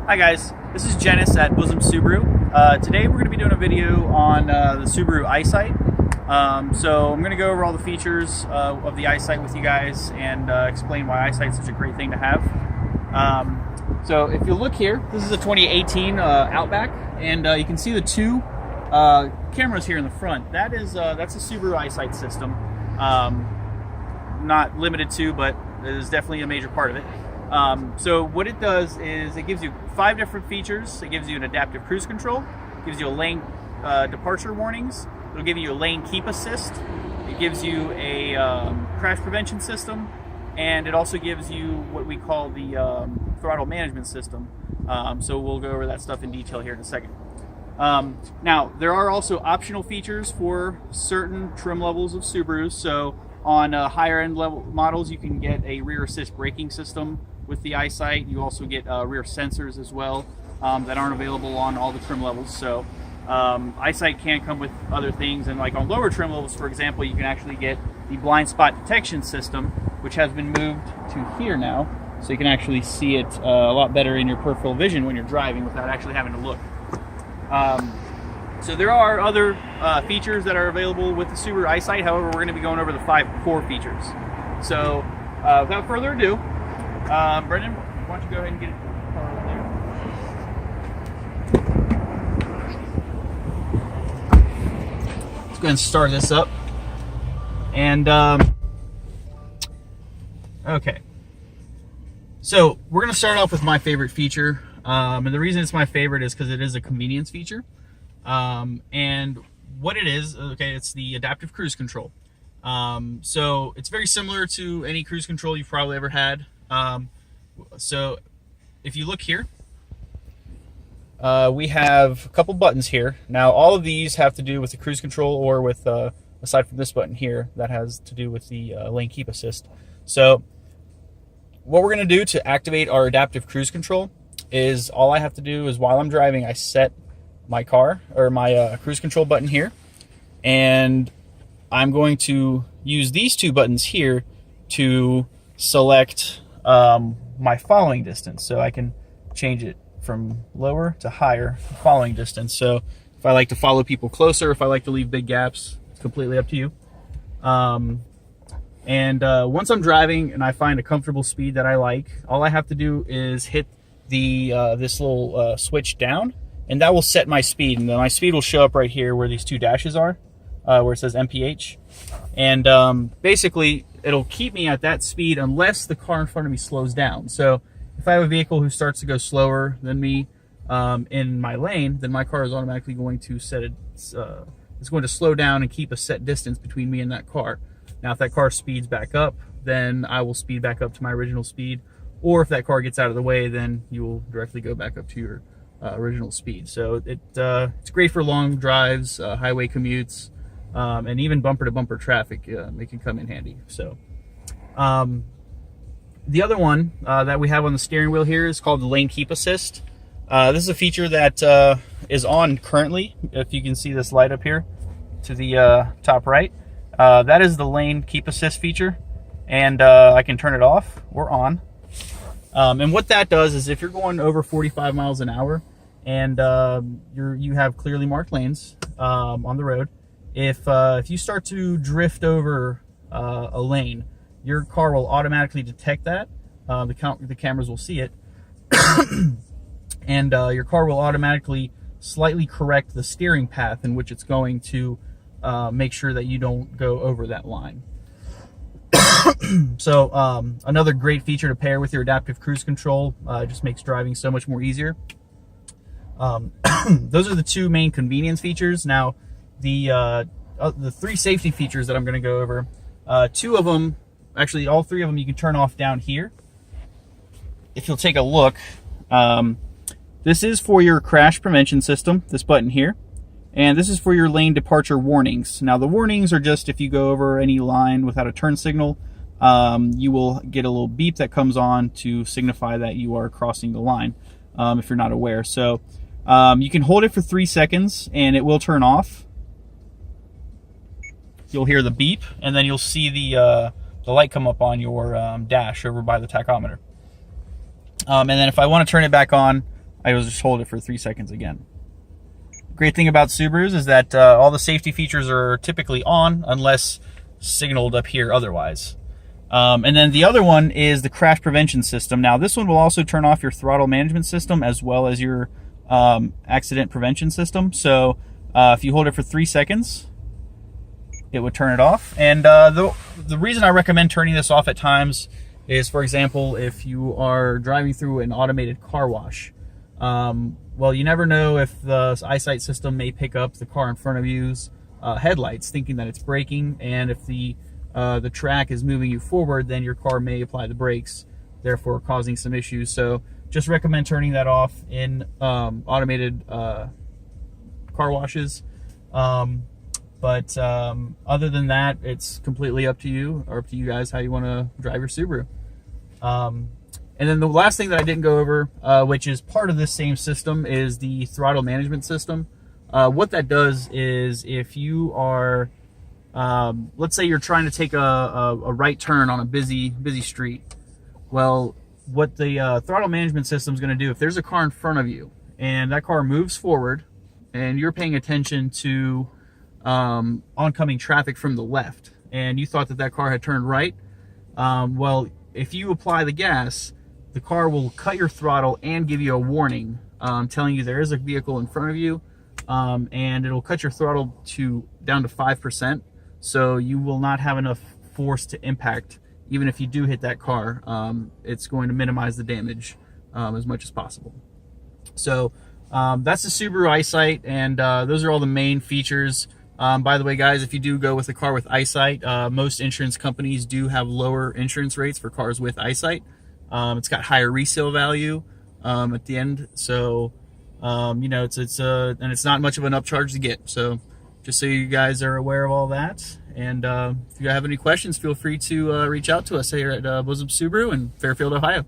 Hi guys, this is Dzenis at Busam Subaru. Today we're going to be doing a video on the Subaru Eyesight. So I'm going to go over all the features of the Eyesight with you guys and explain why Eyesight is such a great thing to have. So if you look here, this is a 2018 Outback, and you can see the two cameras here in the front. That's a Subaru Eyesight system. Not limited to, but it is definitely a major part of it. So what it does is it gives you 5 different features. It gives you an adaptive cruise control, it gives you a lane departure warnings, it'll give you a lane keep assist, it gives you a crash prevention system, and it also gives you what we call the throttle management system. So we'll go over that stuff in detail here in a second. Now, there are also optional features for certain trim levels of Subarus. So on higher end level models, you can get a rear assist braking system with the Eyesight. You also get rear sensors as well that aren't available on all the trim levels. So Eyesight can come with other things, and like on lower trim levels, for example, you can actually get the blind spot detection system, which has been moved to here now, so you can actually see it a lot better in your peripheral vision when you're driving without actually having to look. So there are other features that are available with the Subaru Eyesight. However, we're going to be going over the 5 core features. So without further ado, Brendan, why don't you go ahead and get it over there. Let's go ahead and start this up. And okay, so we're going to start off with my favorite feature. And the reason it's my favorite is because it is a convenience feature. And what it is, okay, it's the adaptive cruise control. So it's very similar to any cruise control you've probably ever had. So if you look here, we have a couple buttons here. Now, all of these have to do with the cruise control, or with, aside from this button here, that has to do with the lane keep assist. So what we're going to do to activate our adaptive cruise control is, all I have to do is, while I'm driving, I set my car, or my cruise control button here, and I'm going to use these 2 buttons here to select my following distance. So I can change it from lower to higher following distance. So if I like to follow people closer, if I like to leave big gaps, it's completely up to you. Once I'm driving and I find a comfortable speed that I like, all I have to do is hit the this little switch down, and that will set my speed. And then my speed will show up right here where these 2 dashes are, where it says MPH. And basically, it'll keep me at that speed unless the car in front of me slows down. So if I have a vehicle who starts to go slower than me in my lane, then my car is automatically going to set it. It's going to slow down and keep a set distance between me and that car. Now, if that car speeds back up, then I will speed back up to my original speed. Or if that car gets out of the way, then you will directly go back up to your original speed. So it's great for long drives, highway commutes, and even bumper-to-bumper traffic. It can come in handy. So the other one that we have on the steering wheel here is called the lane keep assist. This is a feature that is on currently. If you can see this light up here to the top right, that is the lane keep assist feature, and I can turn it off or on. And what that does is, if you're going over 45 miles an hour and you have clearly marked lanes on the road, if you start to drift over a lane, your car will automatically detect that. The cameras will see it, and your car will automatically slightly correct the steering path in which it's going to make sure that you don't go over that line. So another great feature to pair with your adaptive cruise control, just makes driving so much more easier. Those are the 2 main convenience features. Now, the 3 safety features that I'm going to go over, 2 of them, actually all 3 of them, you can turn off down here. If you'll take a look, this is for your crash prevention system, this button here, and this is for your lane departure warnings. Now, the warnings are just if you go over any line without a turn signal, you will get a little beep that comes on to signify that you are crossing the line, if you're not aware. So you can hold it for 3 seconds and it will turn off. You'll hear the beep, and then you'll see the light come up on your dash over by the tachometer. And then if I want to turn it back on, I will just hold it for 3 seconds again. Great thing about Subarus is that all the safety features are typically on unless signaled up here otherwise. And then the other one is the crash prevention system. Now this one will also turn off your throttle management system as well as your accident prevention system. So if you hold it for 3 seconds, it would turn it off. And the reason I recommend turning this off at times is, for example, if you are driving through an automated car wash. Well, you never know if the eyesight system may pick up the car in front of you's headlights, thinking that it's braking, and if the track is moving you forward, then your car may apply the brakes, therefore causing some issues. So just recommend turning that off in automated car washes. But other than that, it's completely up to you, or up to you guys, how you want to drive your Subaru. And then the last thing that I didn't go over, which is part of this same system, is the throttle management system. What that does is, if you are, let's say you're trying to take a right turn on a busy street. Well, what the throttle management system is going to do, if there's a car in front of you and that car moves forward and you're paying attention to oncoming traffic from the left, and you thought that that car had turned right, well, if you apply the gas, the car will cut your throttle and give you a warning telling you there is a vehicle in front of you, and it'll cut your throttle down to 5%, so you will not have enough force to impact. Even if you do hit that car, it's going to minimize the damage as much as possible. So that's the Subaru Eyesight, and those are all the main features. By the way, guys, if you do go with a car with Eyesight, most insurance companies do have lower insurance rates for cars with Eyesight. It's got higher resale value at the end, so you know, and it's not much of an upcharge to get. So just so you guys are aware of all that. And if you have any questions, feel free to reach out to us here at Busam Subaru in Fairfield, Ohio.